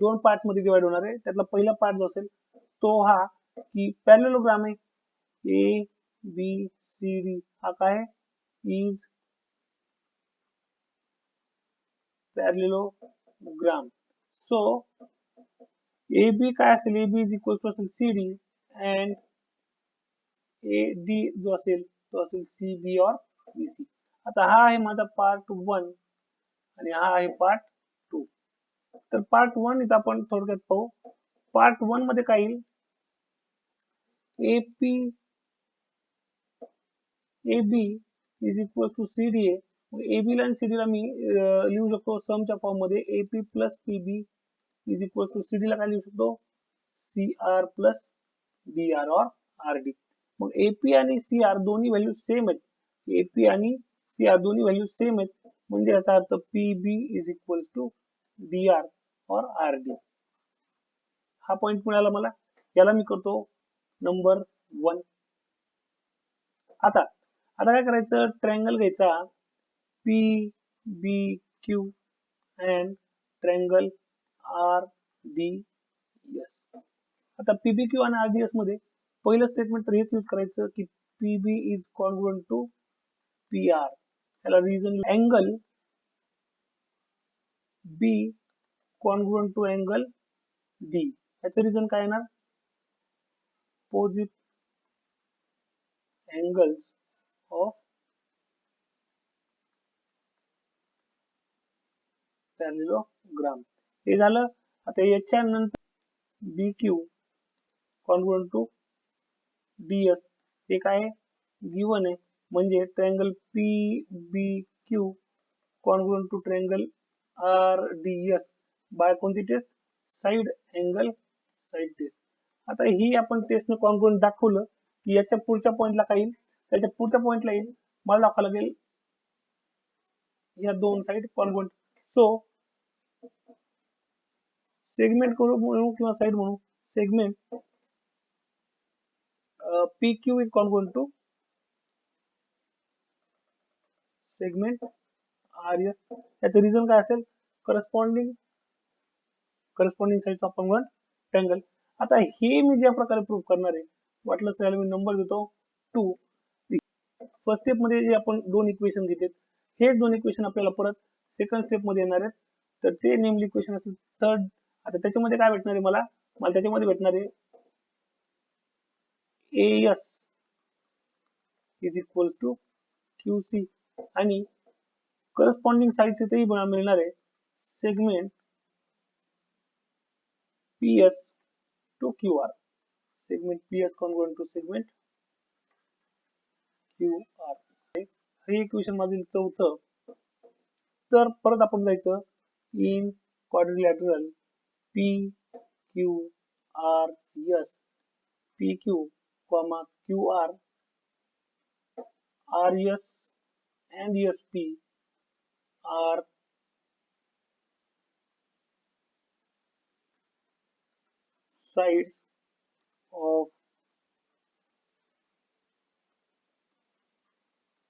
दोन पार्ट्स मध्ये डिवाइड होणार आहे. त्यातला पहिला पार्ट जो असेल तो हा की पॅरेललोग्राम आहे, ए बी सी डी हा काय आहे इज पॅरेललोग्राम. सो ए बी काय असेल, A B is equal to असेल C D and A D जो असेल तो असेल सी बी और बी सी. आता हा आहे माझा पार्ट 1 आणि हा आहे पार्ट 2. तर पार्ट 1 इथं आपण थोडक्यात पाहू. पार्ट 1 मध्ये काय येईल, AP A B is equal to C D A. A B ला आणि सी डी ला मी लिहू शकतो समच्या फॉर्म मध्ये, AP plus P B is equal to C D ला काय लिहू शकतो C R plus D R or R D. मग एपी आणि सी आर दोन्ही व्हॅल्यू सेम आहेत, एपी आणि सी आर दोन्ही व्हॅल्यू सेम आहेत, म्हणजे याचा अर्थ P B is equal to D R or R D. हा पॉइंट मिळाला मला, याला मी करतो नंबर 1. आता काय करायचं, ट्रायंगल घ्यायचा P B Q and triangle R D S. आता पीबीक्यू आणि आरडीएस मध्ये पहिलं स्टेटमेंट तर हेच यूज करायचं की PB is congruent to P R. त्याला reason angle B congruent to angle D. याचं रिझन काय येणार, अपोजिट अँगल्स ऑफ पॅरेललोग्राम. हे झालं. आता याच्या नंतर B Q congruent to DS हे काय गिवन आहे, म्हणजे triangle P B Q congruent to triangle R D S by कोणती test, side angle side test. आता ही आपण टेस्टने कॉन्ग्रुएंट दाखवलं की याच्या पुढच्या पॉइंटला काय येईल, त्याच्या पुढच्या पॉइंटला येईल, मला दाखवावं लागेल या दोन साइड कॉन्ग्रुएंट. सो सेगमेंट करू म्हणू किंवा साइड म्हणू, segment P Q is congruent to segment R S. याचं रिझन काय असेल, corresponding sides of congruent triangle. आता हे मी ज्या प्रकारे प्रूव्ह करणार आहे, वाटलं त्याला मी नंबर देतो 2. फर्स्ट स्टेप मध्ये जे आपण दोन इक्वेशन घेतलेत, हेच दोन इक्वेशन आपल्याला परत सेकंड स्टेप मध्ये येणार आहेत, तर ते नेमली इक्वेशन असेल थर्ड. आता त्याच्यामध्ये काय भेटणार आहे मला त्याच्यामध्ये भेटणार आहे S is equal to Q C आणि करस्पॉन्डिंग साइड्स इथेही मिळणार आहे segment P S to Q R. Segment P S congruent to segment Q R. हे इक्वेशन माझं चौथं. तर परत आपण जायचं in quadrilateral P Q R S, P Q comma Q R, R S and SP are sides of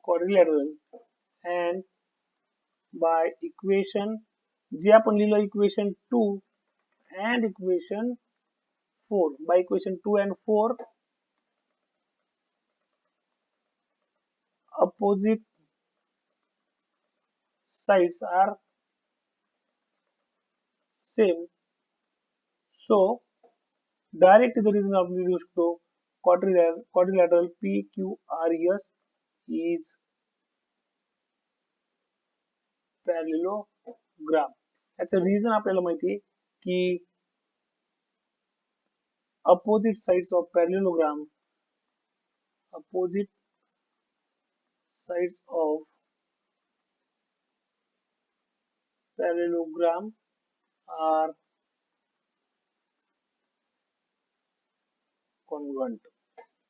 quadrilateral and by equation जे आपण लिहिलं equation 2 and equation 4, by equation 2 and 4 opposite sides are same. So direct the reason आपण लिहू शकतो quadrilateral PQRS is parallelogram. याचं reason आपल्याला माहिती आहे की opposite sides of parallelogram are congruent.